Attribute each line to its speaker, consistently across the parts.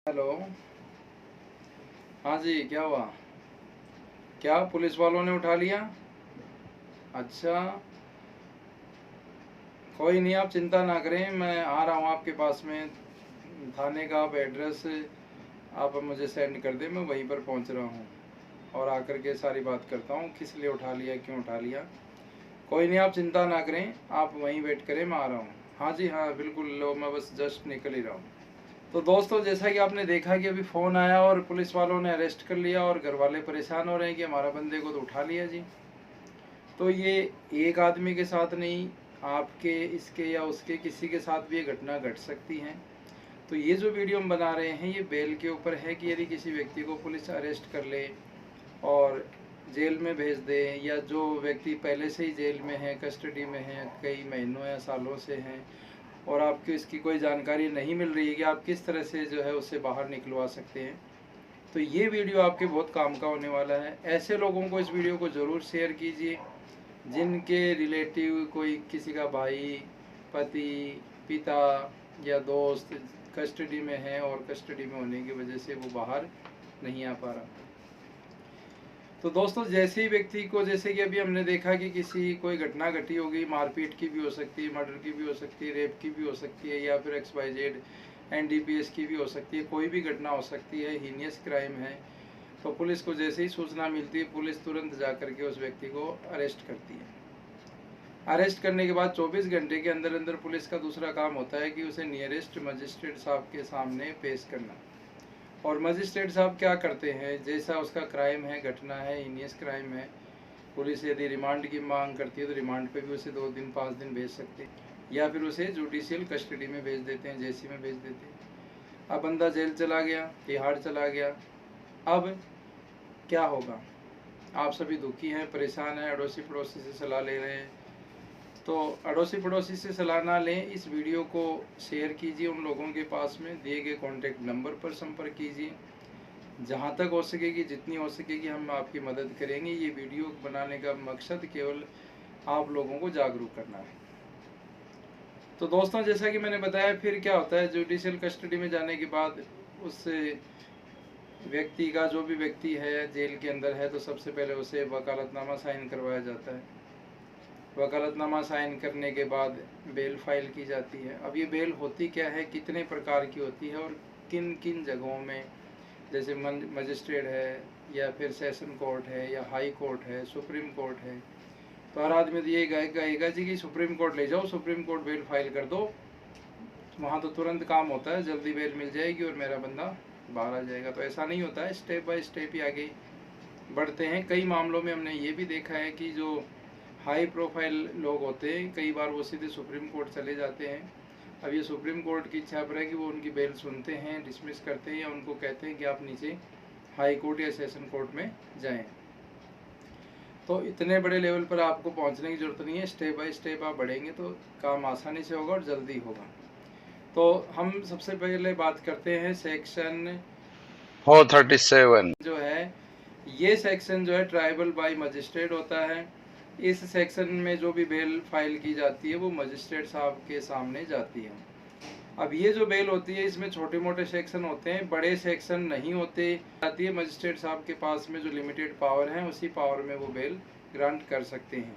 Speaker 1: Hello. हाँ जी, क्या हुआ? क्या पुलिस वालों ने उठा लिया? अच्छा, कोई नहीं, आप चिंता ना करें, मैं आ रहा हूँ आपके पास में। थाने का आप एड्रेस आप मुझे सेंड कर दें, मैं वहीं पर पहुँच रहा हूँ और आकर के सारी बात करता हूँ किस लिए उठा लिया, क्यों उठा लिया। कोई नहीं, आप चिंता ना करें, आप वहीं वेट करें, मैं आ रहा हूँ। हाँ जी, हाँ बिल्कुल, लो मैं बस जस्ट निकल ही रहा हूँ। तो दोस्तों, जैसा कि आपने देखा कि अभी फ़ोन आया और पुलिस वालों ने अरेस्ट कर लिया और घर वाले परेशान हो रहे हैं कि हमारा बंदे को तो उठा लिया जी। तो ये एक आदमी के साथ नहीं, आपके, इसके या उसके किसी के साथ भी ये घटना घट सकती है। तो ये जो वीडियो हम बना रहे हैं ये बेल के ऊपर है कि यदि किसी व्यक्ति को पुलिस अरेस्ट कर ले और जेल में भेज दे, या जो व्यक्ति पहले से ही जेल में है, कस्टडी में है, कई महीनों या सालों से हैं, और आपको इसकी कोई जानकारी नहीं मिल रही है कि आप किस तरह से जो है उससे बाहर निकलवा सकते हैं, तो ये वीडियो आपके बहुत काम का होने वाला है। ऐसे लोगों को इस वीडियो को ज़रूर शेयर कीजिए जिनके रिलेटिव, कोई किसी का भाई, पति, पिता या दोस्त कस्टडी में है और कस्टडी में होने की वजह से वो बाहर नहीं आ पा रहा। तो दोस्तों, जैसे ही व्यक्ति को, जैसे कि अभी हमने देखा कि किसी कोई घटना घटी होगी, मारपीट की भी हो सकती है, मर्डर की भी हो सकती है, रेप की भी हो सकती है, या फिर XYZ NDPS की भी हो सकती है, कोई भी घटना हो सकती है, हीनियस क्राइम है, तो पुलिस को जैसे ही सूचना मिलती है पुलिस तुरंत जा करके उस व्यक्ति को अरेस्ट करती है। अरेस्ट करने के बाद 24 घंटे के अंदर अंदर पुलिस का दूसरा काम होता है कि उसे नियरेस्ट मजिस्ट्रेट साहब के सामने पेश करना। और मजिस्ट्रेट साहब क्या करते हैं, जैसा उसका क्राइम है, घटना है, हीनियस क्राइम है, पुलिस यदि रिमांड की मांग करती है तो रिमांड पे भी उसे 2 दिन 5 दिन भेज सकते हैं, या फिर उसे जुडिशियल कस्टडी में भेज देते हैं, जेसी में भेज देते हैं। अब बंदा जेल चला गया, तिहाड़ चला गया, अब क्या होगा? आप सभी दुखी हैं, परेशान हैं, अड़ोसी पड़ोसी से सलाह ले रहे हैं। तो अड़ोसी पड़ोसी से सलाह ना लें, इस वीडियो को शेयर कीजिए उन लोगों के पास में, दिए गए कॉन्टैक्ट नंबर पर संपर्क कीजिए। जहाँ तक हो सकेगी, जितनी हो सकेगी हम आपकी मदद करेंगे। ये वीडियो बनाने का मकसद केवल आप लोगों को जागरूक करना है। तो दोस्तों, जैसा कि मैंने बताया, फिर क्या होता है, जुडिशियल कस्टडी में जाने के बाद उस व्यक्ति का, जो भी व्यक्ति है जेल के अंदर है, तो सबसे पहले उसे वकालतनामा साइन करवाया जाता है। वकालतनामा साइन करने के बाद बेल फाइल की जाती है। अब ये बेल होती क्या है, कितने प्रकार की होती है और किन किन जगहों में, जैसे मजिस्ट्रेट है, या फिर सेशन कोर्ट है, या हाई कोर्ट है, सुप्रीम कोर्ट है। तो हर आदमी तो ये कहेगा जी कि सुप्रीम कोर्ट ले जाओ, सुप्रीम कोर्ट बेल फाइल कर दो, वहाँ तो तुरंत काम होता है, जल्दी बेल मिल जाएगी और मेरा बंदा बाहर आ जाएगा। तो ऐसा नहीं होता है, स्टेप बाय स्टेप ही आगे बढ़ते हैं। कई मामलों में हमने ये भी देखा है कि जो हाई प्रोफाइल लोग होते हैं, कई बार वो सीधे सुप्रीम कोर्ट चले जाते हैं। अब ये सुप्रीम कोर्ट की इच्छा पर है कि वो उनकी बेल सुनते हैं, डिसमिस करते हैं, या उनको कहते हैं कि आप नीचे हाई कोर्ट या सेशन कोर्ट में जाएं। तो इतने बड़े लेवल पर आपको पहुंचने की ज़रूरत नहीं है, स्टेप बाय स्टेप आप बढ़ेंगे तो काम आसानी से होगा और जल्दी होगा। तो हम सबसे पहले बात करते हैं सेक्शन
Speaker 2: 437
Speaker 1: जो है, ये सेक्शन जो है ट्राइबल बाय मजिस्ट्रेट होता है। इस सेक्शन में जो भी बेल फाइल की जाती है वो मजिस्ट्रेट साहब के सामने जाती है। अब ये जो बेल होती है इसमें छोटे मोटे सेक्शन होते हैं, बड़े सेक्शन नहीं होते। जाती है मजिस्ट्रेट साहब के पास में जो लिमिटेड पावर है, उसी पावर में वो बेल ग्रांट कर सकते हैं।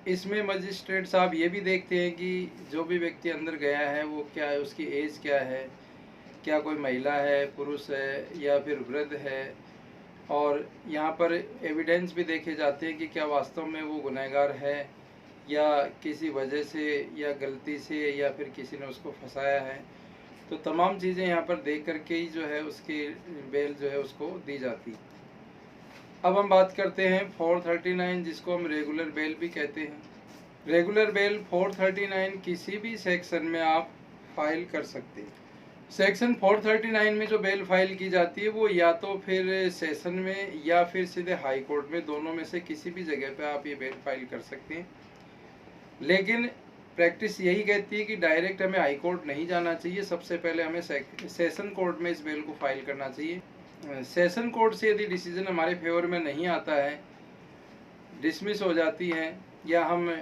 Speaker 1: इसमें मजिस्ट्रेट साहब ये भी देखते हैं कि जो भी व्यक्ति अंदर गया है वो क्या है, उसकी एज क्या है, क्या कोई महिला है, पुरुष है, या फिर वृद्ध है। और यहाँ पर एविडेंस भी देखे जाते हैं कि क्या वास्तव में वो गुनहगार है, या किसी वजह से, या गलती से, या फिर किसी ने उसको फंसाया है। तो तमाम चीज़ें यहाँ पर देख करके ही जो है उसकी बेल जो है उसको दी जाती है। अब हम बात करते हैं 439, जिसको हम रेगुलर बेल भी कहते हैं। रेगुलर बेल 439 किसी भी सेक्शन में आप फाइल कर सकते हैं। सेक्शन 439 में जो बेल फाइल की जाती है वो या तो फिर सेशन में या फिर सीधे हाई कोर्ट में, दोनों में से किसी भी जगह पे आप ये बेल फाइल कर सकते हैं। लेकिन प्रैक्टिस यही कहती है कि डायरेक्ट हमें हाई कोर्ट नहीं जाना चाहिए, सबसे पहले हमें सेशन कोर्ट में इस बेल को फाइल करना चाहिए। सेशन कोर्ट से यदि डिसीजन हमारे फेवर में नहीं आता है, डिसमिस हो जाती है, या हम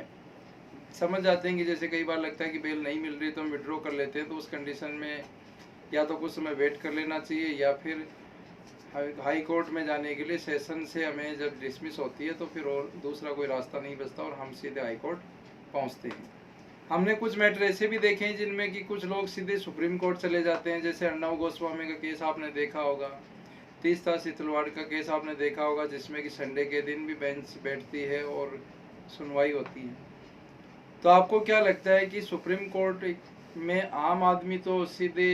Speaker 1: समझ जाते हैं कि जैसे कई बार लगता है कि बेल नहीं मिल रही तो हम विड्रॉ कर लेते हैं, तो उस कंडीशन में या तो कुछ समय वेट कर लेना चाहिए, या फिर हाई कोर्ट में जाने के लिए सेशन से हमें जब डिसमिस होती है तो फिर और दूसरा कोई रास्ता नहीं बचता और हम सीधे हाई कोर्ट पहुंचते हैं। हमने कुछ मैटर ऐसे भी देखे हैं जिनमें कि कुछ लोग सीधे सुप्रीम कोर्ट चले जाते हैं, जैसे अर्णव गोस्वामी का केस आपने देखा होगा, तीस्ता सितलवाड़ का केस आपने देखा होगा, जिसमें कि संडे के दिन भी बेंच बैठती है और सुनवाई होती है। तो आपको क्या लगता है कि सुप्रीम कोर्ट में आम आदमी तो सीधे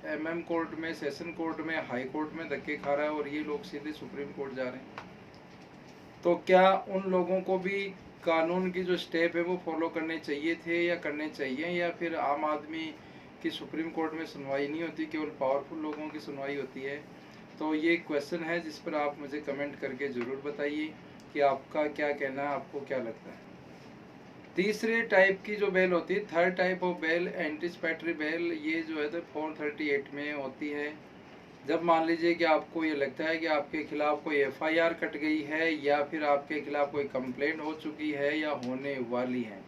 Speaker 1: एमएम कोर्ट में, सेशन कोर्ट में, हाई कोर्ट में धक्के खा रहा है और ये लोग सीधे सुप्रीम कोर्ट जा रहे हैं, तो क्या उन लोगों को भी कानून की जो स्टेप है वो फॉलो करने चाहिए थे या करने चाहिए, या फिर आम आदमी की सुप्रीम कोर्ट में सुनवाई नहीं होती, केवल पावरफुल लोगों की सुनवाई होती है? तो ये क्वेश्चन है जिस पर आप मुझे कमेंट करके ज़रूर बताइए कि आपका क्या कहना है, आपको क्या लगता है। तीसरे टाइप की जो बेल होती है, third type of bail, anticipatory bail, ये जो है तो 438 में होती है। जब मान लीजिए कि आपको ये लगता है कि आपके खिलाफ कोई एफआईआर कट गई है, या फिर आपके खिलाफ कोई कंप्लेंट हो चुकी है या होने वाली है,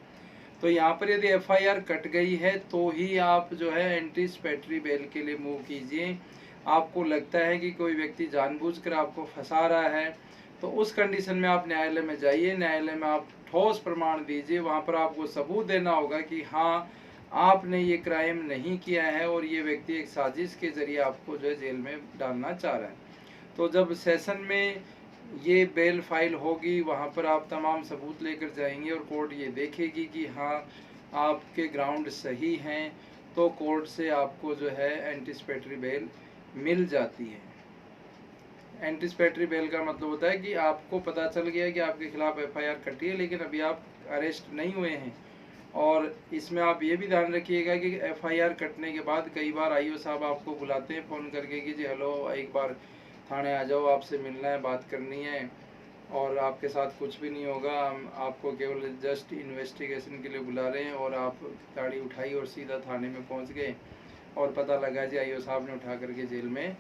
Speaker 1: तो यहाँ पर यदि एफआईआर कट गई है तो ही आप जो है एंटिसिपेटरी बेल के लिए मूव कीजिए। आपको लगता है कि कोई व्यक्ति जानबूझकर आपको फंसा रहा है, तो उस कंडीशन में आप न्यायालय में जाइए, न्यायालय में आप ठोस प्रमाण दीजिए, वहाँ पर आपको सबूत देना होगा कि हाँ आपने ये क्राइम नहीं किया है और ये व्यक्ति एक साजिश के जरिए आपको जो है जेल में डालना चाह रहा है। तो जब सेशन में ये बेल फाइल होगी, वहाँ पर आप तमाम सबूत लेकर जाएंगे और कोर्ट ये देखेगी कि हाँ आपके ग्राउंड सही हैं, तो कोर्ट से आपको जो है एंटिसिपेटरी बेल मिल जाती है। एंटिसिपेटरी बेल का मतलब होता है कि आपको पता चल गया है कि आपके खिलाफ एफआईआर कटी है, लेकिन अभी आप अरेस्ट नहीं हुए हैं। और इसमें आप ये भी ध्यान रखिएगा कि एफआईआर कटने के बाद कई बार आईओ साहब आपको बुलाते हैं फ़ोन करके कि जी हेलो, एक बार थाने आ जाओ, आपसे मिलना है, बात करनी है, और आपके साथ कुछ भी नहीं होगा, हम आपको केवल जस्ट इन्वेस्टिगेशन के लिए बुला रहे हैं। और आप गाड़ी उठाई और सीधा थाने में पहुंच गए और पता लगा जी आईओ साहब ने उठा करके जेल में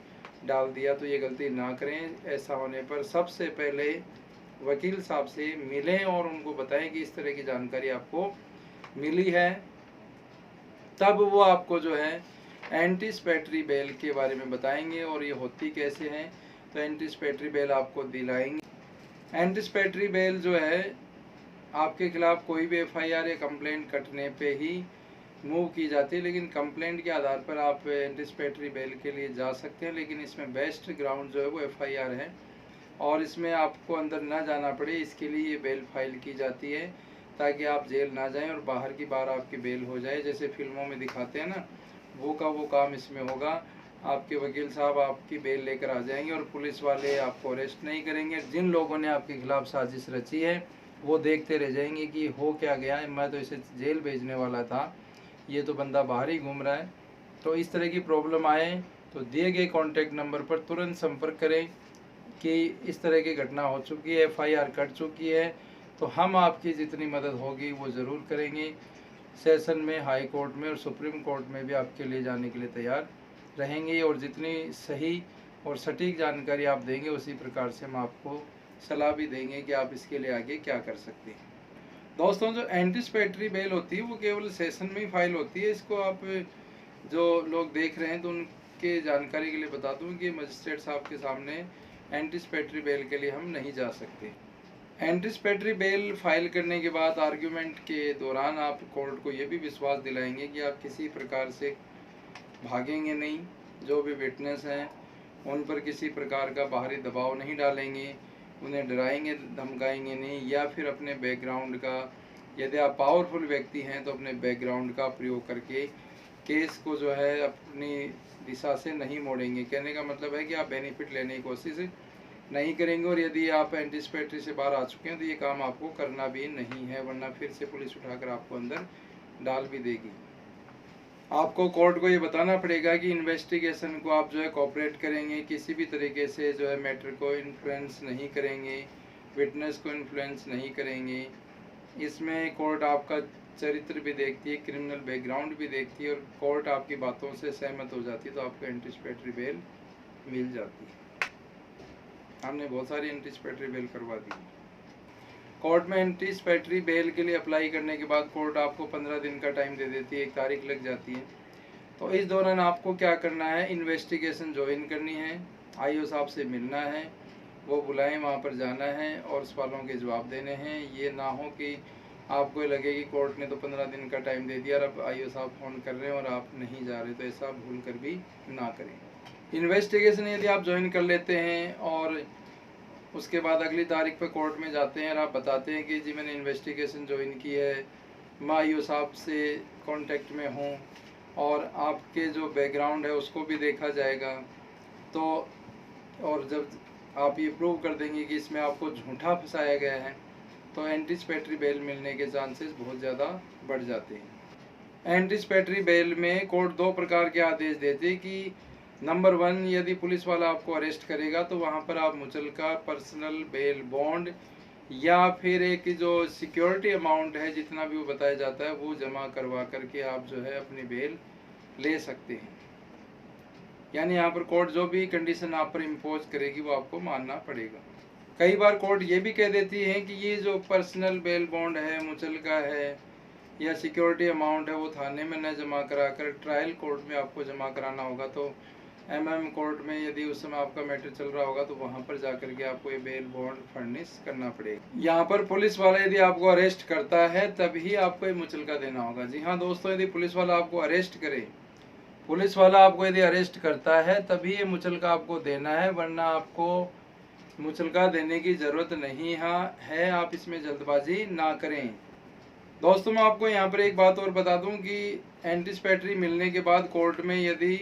Speaker 1: डाल दिया। तो ये गलती ना करें। ऐसा होने पर सबसे पहले वकील साहब से मिलें और उनको बताएं कि इस तरह की जानकारी आपको मिली है, तब वो आपको जो है एंटिसिपेटरी बेल के बारे में बताएंगे और ये होती कैसे हैं, तो एंटिसिपेटरी बेल आपको दिलाएंगे। एंटिसिपेटरी बेल जो है आपके खिलाफ कोई भी एफआईआर या कंप्लेंट कटने पे ही मूव की जाती है, लेकिन कंप्लेंट के आधार पर आप एंटिसिपेटरी बेल के लिए जा सकते हैं, लेकिन इसमें बेस्ट ग्राउंड जो है वो एफआईआर है और इसमें आपको अंदर ना जाना पड़े, इसके लिए ये बेल फाइल की जाती है ताकि आप जेल ना जाएं और बाहर की बार आपकी बेल हो जाए, जैसे फिल्मों में दिखाते हैं ना, वो का वो काम इसमें होगा। आपके वकील साहब आपकी बेल लेकर आ जाएंगे और पुलिस वाले आपको अरेस्ट नहीं करेंगे। जिन लोगों ने आपके खिलाफ साजिश रची है वो देखते रह जाएंगे कि हो क्या गया है, मैं तो इसे जेल भेजने वाला था, ये तो बंदा बाहर ही घूम रहा है। तो इस तरह की प्रॉब्लम आए तो दिए गए कॉन्टैक्ट नंबर पर तुरंत संपर्क करें कि इस तरह की घटना हो चुकी है, एफआईआर कट चुकी है, तो हम आपकी जितनी मदद होगी वो ज़रूर करेंगे। सेशन में, हाई कोर्ट में और सुप्रीम कोर्ट में भी आपके लिए जाने के लिए तैयार रहेंगे और जितनी सही और सटीक जानकारी आप देंगे उसी प्रकार से हम आपको सलाह भी देंगे कि आप इसके लिए आगे क्या कर सकते हैं। दोस्तों, जो एंटिसिपेटरी बेल होती है वो केवल सेशन में ही फाइल होती है। इसको आप जो लोग देख रहे हैं तो उनके जानकारी के लिए बता दूं कि मजिस्ट्रेट साहब के सामने एंटिसिपेटरी बेल के लिए हम नहीं जा सकते। एंटिसिपेटरी बेल फाइल करने के बाद आर्ग्यूमेंट के दौरान आप कोर्ट को ये भी विश्वास दिलाएंगे कि आप किसी प्रकार से भागेंगे नहीं, जो भी विटनेस हैं उन पर किसी प्रकार का बाहरी दबाव नहीं डालेंगे, उन्हें डराएंगे धमकाएंगे नहीं, या फिर अपने बैकग्राउंड का, यदि आप पावरफुल व्यक्ति हैं तो अपने बैकग्राउंड का प्रयोग करके केस को जो है अपनी दिशा से नहीं मोड़ेंगे। कहने का मतलब है कि आप बेनिफिट लेने की कोशिश नहीं करेंगे, और यदि आप एंटिसिपेटरी से बाहर आ चुके हैं तो ये काम आपको करना भी नहीं है, वरना फिर से पुलिस उठाकर आपको अंदर डाल भी देगी। आपको कोर्ट को ये बताना पड़ेगा कि इन्वेस्टिगेशन को आप जो है कोऑपरेट करेंगे, किसी भी तरीके से जो है मैटर को इन्फ्लुएंस नहीं करेंगे, विटनेस को इन्फ्लुएंस नहीं करेंगे। इसमें कोर्ट आपका चरित्र भी देखती है, क्रिमिनल बैकग्राउंड भी देखती है, और कोर्ट आपकी बातों से सहमत हो जाती है तो आपको एंटिसिपेटरी बेल मिल जाती है। हमने बहुत सारी एंटिसिपेटरी बेल करवा दी। कोर्ट में एंटिसिपेटरी बेल के लिए अप्लाई करने के बाद कोर्ट आपको 15 दिन का टाइम दे देती है, एक तारीख लग जाती है। तो इस दौरान आपको क्या करना है, इन्वेस्टिगेशन ज्वाइन करनी है, आईओ साहब से मिलना है, वो बुलाएं, वहाँ पर जाना है और सवालों के जवाब देने हैं। ये ना हो कि आपको लगे कि कोर्ट ने तो 15 दिन का टाइम दे दिया और अब आईओ साहब फ़ोन कर रहे हैं और आप नहीं जा रहे, तो ऐसा भूल कर भी ना करें। इन्वेस्टिगेशन यदि आप ज्वाइन कर लेते हैं और उसके बाद अगली तारीख पे कोर्ट में जाते हैं और आप बताते हैं कि जी मैंने इन्वेस्टिगेशन ज्वाइन की है, मैं आईओ साहब से कांटेक्ट में हूँ और आपके जो बैकग्राउंड है उसको भी देखा जाएगा, तो और जब आप ये प्रूव कर देंगे कि इसमें आपको झूठा फंसाया गया है, तो एंटिसिपेटरी बेल मिलने के चांसेस बहुत ज़्यादा बढ़ जाते हैं। एंटिसिपेटरी बेल में कोर्ट 2 प्रकार के आदेश देते हैं कि नंबर 1, यदि पुलिस वाला आपको अरेस्ट करेगा तो वहाँ पर आप मुचलका पर्सनल बेल बॉन्ड या फिर एक जो सिक्योरिटी अमाउंट है जितना भी वो बताया जाता है वो जमा करवा करके आप जो है अपनी बेल ले सकते हैं। यानी यहाँ पर कोर्ट जो भी कंडीशन आप पर इम्पोज करेगी वो आपको मानना पड़ेगा। कई बार कोर्ट ये भी कह देती है कि ये जो पर्सनल बेल बॉन्ड है, मुचलका है या सिक्योरिटी अमाउंट है वो थाने में न जमा करा कर ट्रायल कोर्ट में आपको जमा कराना होगा। तो एमएम कोर्ट में यदि उस समय आपका मैटर चल रहा होगा तो वहाँ पर जाकर के आपको ये बेल बॉन्ड फर्निश करना पड़ेगा। यहाँ पर पुलिस वाला यदि आपको अरेस्ट करता है तभी आपको ये मुचलका देना होगा। जी हाँ दोस्तों, यदि पुलिस वाला आपको अरेस्ट करे, पुलिस वाला आपको यदि अरेस्ट करता है तभी ये मुचलका आपको देना है, वरना आपको मुचलका देने की ज़रूरत नहीं है। आप इसमें जल्दबाजी ना करें। दोस्तों मैं आपको यहाँ पर एक बात और बता दूं कि एंटिसिपेटरी मिलने के बाद कोर्ट में यदि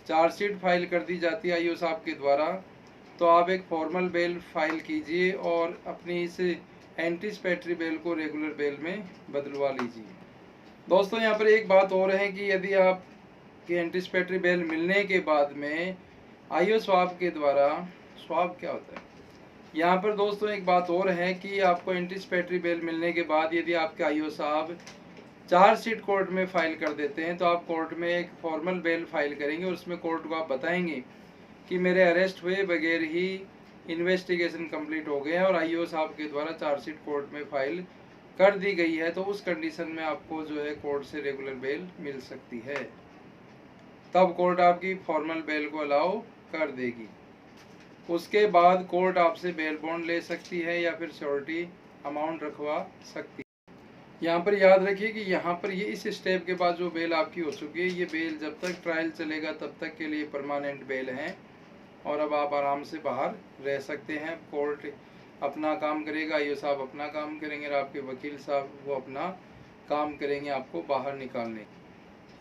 Speaker 1: चार्जशीट फाइल कर दी जाती है आईओ साहब के द्वारा, तो आप एक फॉर्मल बेल फाइल कीजिए और अपनी इस एंटिसिपेटरी बेल को रेगुलर बेल में बदलवा लीजिए। दोस्तों यहाँ पर एक बात और है कि यदि आप कि एंटिसिपेटरी बेल मिलने के बाद में आईओ स्वाब के द्वारा, स्वाब क्या होता है यहाँ पर दोस्तों, एक बात और है कि आपको एंटिसिपेटरी बेल मिलने के बाद यदि आपके आईओ साहब चार्जशीट कोर्ट में फाइल कर देते हैं तो आप कोर्ट में एक फॉर्मल बेल फाइल करेंगे और उसमें कोर्ट को आप बताएंगे कि मेरे अरेस्ट हुए बगैर ही इन्वेस्टिगेशन कंप्लीट हो गया और आईओ साहब के द्वारा चार्जशीट कोर्ट में फाइल कर दी गई है, तो उस कंडीशन में आपको जो है कोर्ट से रेगुलर बेल मिल सकती है। तब कोर्ट आपकी फॉर्मल बेल को अलाउ कर देगी। उसके बाद कोर्ट आपसे बेल बॉन्ड ले सकती है या फिर श्योरिटी अमाउंट रखवा सकती है। यहाँ पर याद रखिए कि यहाँ पर ये इस स्टेप के बाद जो बेल आपकी हो चुकी है, ये बेल जब तक ट्रायल चलेगा तब तक के लिए परमानेंट बेल है और अब आप आराम से बाहर रह सकते हैं। कोर्ट अपना काम करेगा, आईओ साहब अपना काम करेंगे और आपके वकील साहब वो अपना काम करेंगे आपको बाहर निकालने।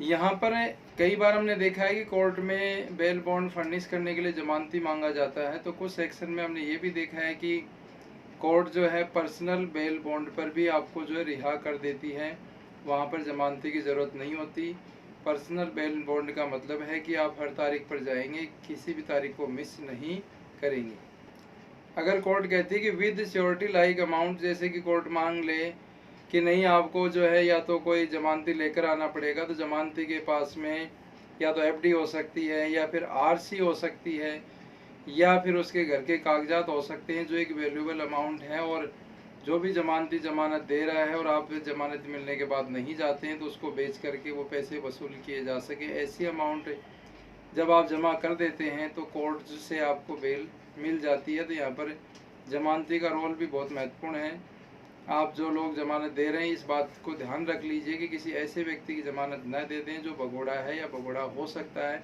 Speaker 1: यहाँ पर कई बार हमने देखा है कि कोर्ट में बेल बॉन्ड फर्निश करने के लिए जमानती मांगा जाता है, तो कुछ सेक्शन में हमने ये भी देखा है कि कोर्ट जो है पर्सनल बेल बॉन्ड पर भी आपको जो है रिहा कर देती है, वहाँ पर जमानती की ज़रूरत नहीं होती। पर्सनल बेल बॉन्ड का मतलब है कि आप हर तारीख पर जाएंगे, किसी भी तारीख को मिस नहीं करेंगे। अगर कोर्ट कहती है कि विद श्योरिटी लाइक अमाउंट, जैसे कि कोर्ट मांग ले कि नहीं आपको जो है या तो कोई जमानती लेकर आना पड़ेगा, तो जमानती के पास में या तो एफडी हो सकती है या फिर आरसी हो सकती है या फिर उसके घर के कागजात हो सकते हैं जो एक वैल्यूएबल अमाउंट है, और जो भी जमानती जमानत दे रहा है और आप जमानत मिलने के बाद नहीं जाते हैं तो उसको बेच करके वो पैसे वसूल किए जा सके, ऐसी अमाउंट जब आप जमा कर देते हैं तो कोर्ट से आपको बेल मिल जाती है। तो यहाँ पर जमानती का रोल भी बहुत महत्वपूर्ण है। आप जो लोग जमानत दे रहे हैं इस बात को ध्यान रख लीजिए कि किसी ऐसे व्यक्ति की जमानत न दे दें जो भगोड़ा है या भगोड़ा हो सकता है।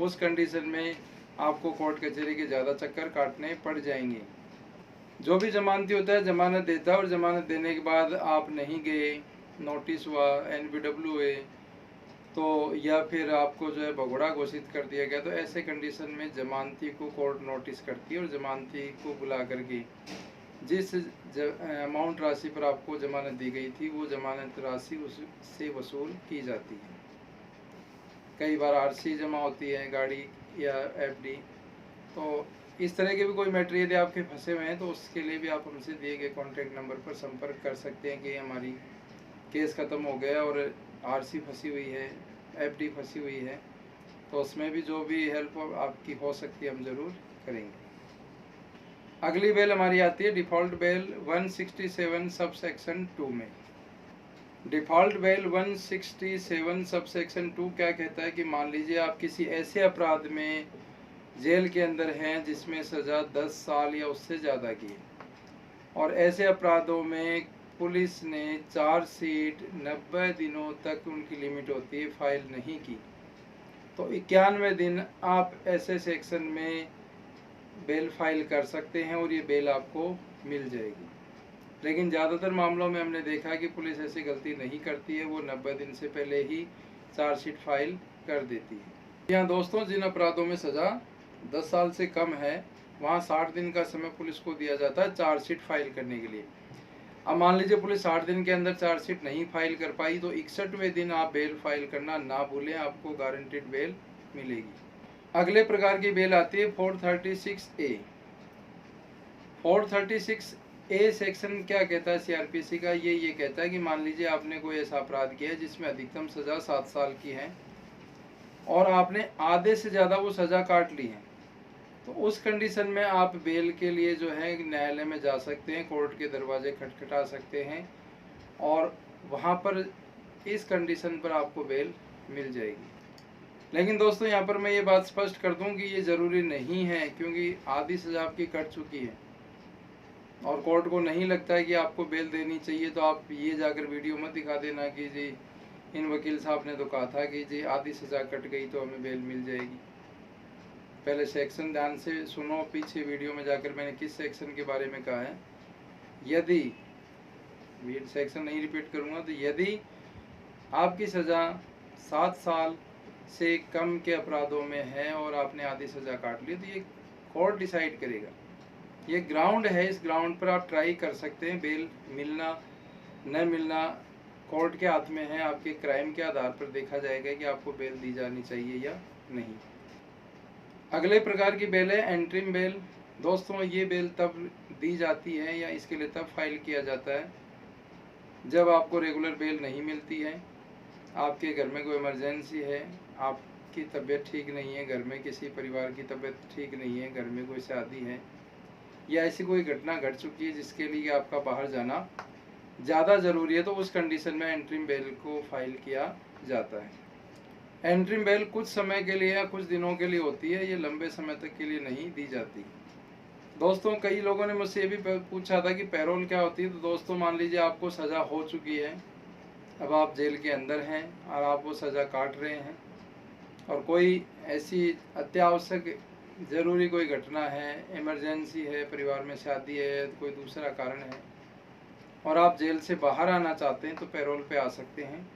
Speaker 1: उस कंडीशन में आपको कोर्ट कचहरी के ज़्यादा चक्कर काटने पड़ जाएंगे। जो भी जमानती होता है जमानत देता है और जमानत देने के बाद आप नहीं गए, नोटिस हुआ, NBW हुए, तो या फिर आपको जो है भगोड़ा घोषित कर दिया गया, तो ऐसे कंडीशन में जमानती को कोर्ट नोटिस करती है और जमानती को बुला करके जिस अमाउंट राशि पर आपको जमानत दी गई थी वो जमानत राशि उससे वसूल की जाती है। कई बार आरसी जमा होती है गाड़ी या एफडी। तो इस तरह के भी कोई मैटर यदि आपके फंसे हुए हैं तो उसके लिए भी आप हमसे दिए गए कॉन्टैक्ट नंबर पर संपर्क कर सकते हैं कि हमारी केस ख़त्म हो गया और आरसी फंसी हुई है, एफडी फंसी हुई है, तो उसमें भी जो भी हेल्प आपकी हो सकती है हम ज़रूर करेंगे। अगली बेल हमारी आती है डिफ़ॉल्ट बेल 167 सब सेक्शन 2 में। डिफ़ॉल्ट बेल 167 सब सेक्शन 2 क्या कहता है कि मान लीजिए आप किसी ऐसे अपराध में जेल के अंदर हैं जिसमें सज़ा 10 साल या उससे ज़्यादा की है, और ऐसे अपराधों में पुलिस ने चार्जशीट 90 दिनों तक उनकी लिमिट होती है फाइल नहीं की, तो 91 दिन आप ऐसे सेक्शन में बेल फाइल कर सकते हैं और ये बेल आपको मिल जाएगी। लेकिन ज़्यादातर मामलों में हमने देखा कि पुलिस ऐसी गलती नहीं करती है, वो 90 दिन से पहले ही चार्जशीट फाइल कर देती है। यहाँ दोस्तों, जिन अपराधों में सज़ा 10 साल से कम है वहाँ 60 दिन का समय पुलिस को दिया जाता है चार्जशीट फाइल करने के लिए। अब मान लीजिए पुलिस 60 दिन के अंदर चार्जशीट नहीं फाइल कर पाई, तो 61वें दिन आप बेल फाइल करना ना भूलें, आपको गारंटीड बेल मिलेगी। अगले प्रकार की बेल आती है 436A। 436A सेक्शन क्या कहता है CRPC का? ये कहता है कि मान लीजिए आपने कोई ऐसा अपराध किया है जिसमें अधिकतम सज़ा 7 साल की है और आपने आधे से ज़्यादा वो सज़ा काट ली है, तो उस कंडीशन में आप बेल के लिए जो है न्यायालय में जा सकते हैं, कोर्ट के दरवाजे खटखटा सकते हैं और वहाँ पर इस कंडीशन पर आपको बेल मिल जाएगी। लेकिन दोस्तों, यहाँ पर मैं ये बात स्पष्ट कर दूं कि ये ज़रूरी नहीं है, क्योंकि आधी सज़ा आपकी कट चुकी है और कोर्ट को नहीं लगता है कि आपको बेल देनी चाहिए, तो आप ये जाकर वीडियो मत दिखा देना कि जी इन वकील साहब ने तो कहा था कि जी आधी सज़ा कट गई तो हमें बेल मिल जाएगी। पहले सेक्शन ध्यान से सुनो, पीछे वीडियो में जाकर मैंने किस सेक्शन के बारे में कहा है। यदि सेक्शन नहीं रिपीट करूँगा, तो यदि आपकी सज़ा 7 साल से कम के अपराधों में है और आपने आधी सज़ा काट ली, तो ये कोर्ट डिसाइड करेगा। ये ग्राउंड है, इस ग्राउंड पर आप ट्राई कर सकते हैं। बेल मिलना न मिलना कोर्ट के हाथ में है, आपके क्राइम के आधार पर देखा जाएगा कि आपको बेल दी जानी चाहिए या नहीं। अगले प्रकार की बेल है एंट्रीम बेल। दोस्तों, ये बेल तब दी जाती है या इसके लिए तब फाइल किया जाता है जब आपको रेगुलर बेल नहीं मिलती है, आपके घर में कोई इमरजेंसी है, आपकी तबीयत ठीक नहीं है, घर में किसी परिवार की तबीयत ठीक नहीं है, घर में कोई शादी है या ऐसी कोई घटना घट चुकी है जिसके लिए आपका बाहर जाना ज़्यादा ज़रूरी है, तो उस कंडीशन में एंट्रीम बेल को फाइल किया जाता है। एंट्रीम बेल कुछ समय के लिए या कुछ दिनों के लिए होती है, ये लंबे समय तक के लिए नहीं दी जाती। दोस्तों, कई लोगों ने मुझसे ये भी पूछा था कि पैरोल क्या होती है। तो दोस्तों, मान लीजिए आपको सज़ा हो चुकी है, अब आप जेल के अंदर हैं और आप वो सज़ा काट रहे हैं और कोई ऐसी अत्यावश्यक ज़रूरी कोई घटना है, इमरजेंसी है, परिवार में शादी है, कोई दूसरा कारण है और आप जेल से बाहर आना चाहते हैं, तो पैरोल पे आ सकते हैं।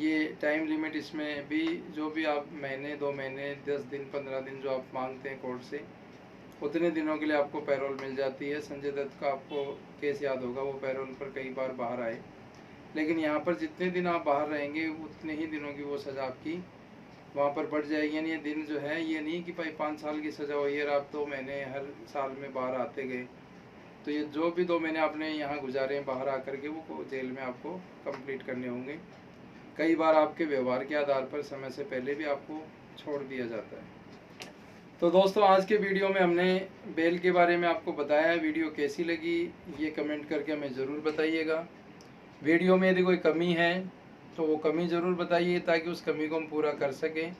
Speaker 1: ये टाइम लिमिट इसमें भी, जो भी आप महीने 2 महीने 10 दिन 15 दिन जो आप मांगते हैं कोर्ट से, उतने दिनों के लिए आपको पैरोल मिल जाती है। संजय दत्त का आपको केस याद होगा, वो पैरोल पर कई बार बाहर आए। लेकिन यहाँ पर जितने दिन आप बाहर रहेंगे उतने ही दिनों की वो सज़ा आपकी वहाँ पर बढ़ जाएगी। यानी ये दिन जो है, ये नहीं कि भाई 5 साल की सज़ा हुई है, आप 2 महीने हर साल में बाहर आते गए, तो ये जो भी 2 महीने आपने यहाँ गुजारे हैं बाहर आकर के, वो जेल में आपको कंप्लीट करने होंगे। कई बार आपके व्यवहार के आधार पर समय से पहले भी आपको छोड़ दिया जाता है। तो दोस्तों, आज के वीडियो में हमने बेल के बारे में आपको बताया। वीडियो कैसी लगी ये कमेंट करके हमें ज़रूर बताइएगा। वीडियो में यदि कोई कमी है तो वो कमी ज़रूर बताइए, ताकि उस कमी को हम पूरा कर सकें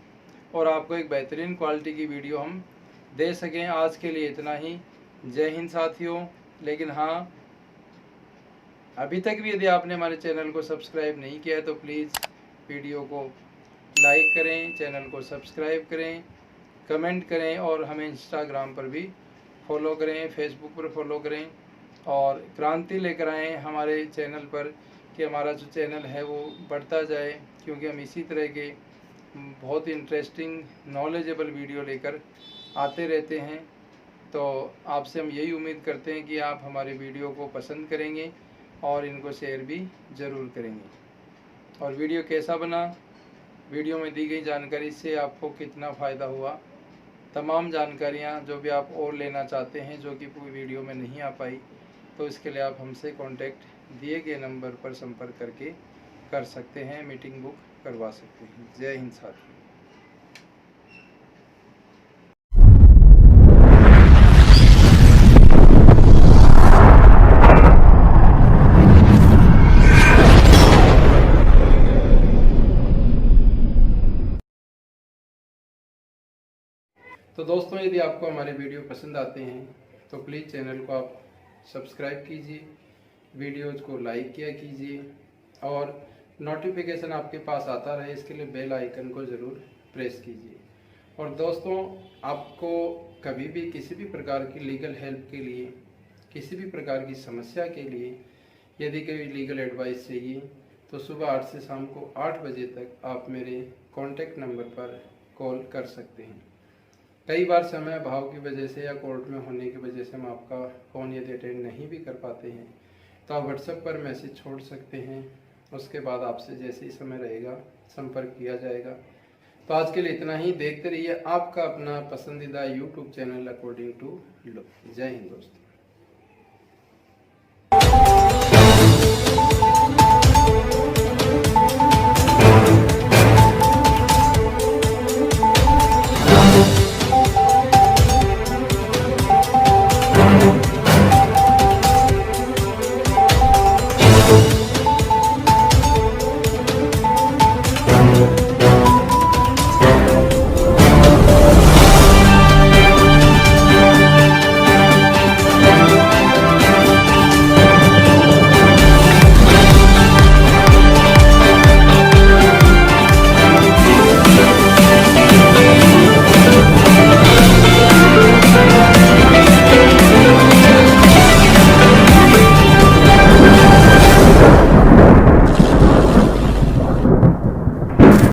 Speaker 1: और आपको एक बेहतरीन क्वालिटी की वीडियो हम दे सकें। आज के लिए इतना ही। जय हिंद साथियों। लेकिन हाँ, अभी तक भी यदि आपने हमारे चैनल को सब्सक्राइब नहीं किया है तो प्लीज़ वीडियो को लाइक करें, चैनल को सब्सक्राइब करें, कमेंट करें और हमें इंस्टाग्राम पर भी फॉलो करें, फेसबुक पर फॉलो करें और क्रांति लेकर आएँ हमारे चैनल पर, कि हमारा जो चैनल है वो बढ़ता जाए, क्योंकि हम इसी तरह के बहुत इंटरेस्टिंग नॉलेजेबल वीडियो लेकर आते रहते हैं। तो आपसे हम यही उम्मीद करते हैं कि आप हमारे वीडियो को पसंद करेंगे और इनको शेयर भी ज़रूर करेंगे। और वीडियो कैसा बना, वीडियो में दी गई जानकारी से आपको कितना फ़ायदा हुआ, तमाम जानकारियाँ जो भी आप और लेना चाहते हैं जो कि पूरी वीडियो में नहीं आ पाई, तो इसके लिए आप हमसे कांटेक्ट दिए गए नंबर पर संपर्क करके कर सकते हैं, मीटिंग बुक करवा सकते हैं। जय हिंद साथियों। तो दोस्तों, यदि आपको हमारे वीडियो पसंद आते हैं तो प्लीज़ चैनल को आप सब्सक्राइब कीजिए, वीडियोज़ को लाइक किया कीजिए और नोटिफिकेशन आपके पास आता रहे इसके लिए बेल आइकन को ज़रूर प्रेस कीजिए। और दोस्तों, आपको कभी भी किसी भी प्रकार की लीगल हेल्प के लिए, किसी भी प्रकार की समस्या के लिए यदि कोई लीगल एडवाइस चाहिए तो सुबह 8 से शाम को 8 बजे तक आप मेरे कॉन्टैक्ट नंबर पर कॉल कर सकते हैं। कई बार समय अभाव की वजह से या कोर्ट में होने की वजह से हम आपका फ़ोन यदि अटेंड नहीं भी कर पाते हैं तो आप व्हाट्सएप पर मैसेज छोड़ सकते हैं। उसके बाद आपसे जैसे ही समय रहेगा संपर्क किया जाएगा। तो आज के लिए इतना ही। देखते रहिए आपका अपना पसंदीदा YouTube channel according to law. जय हिंद दोस्तों।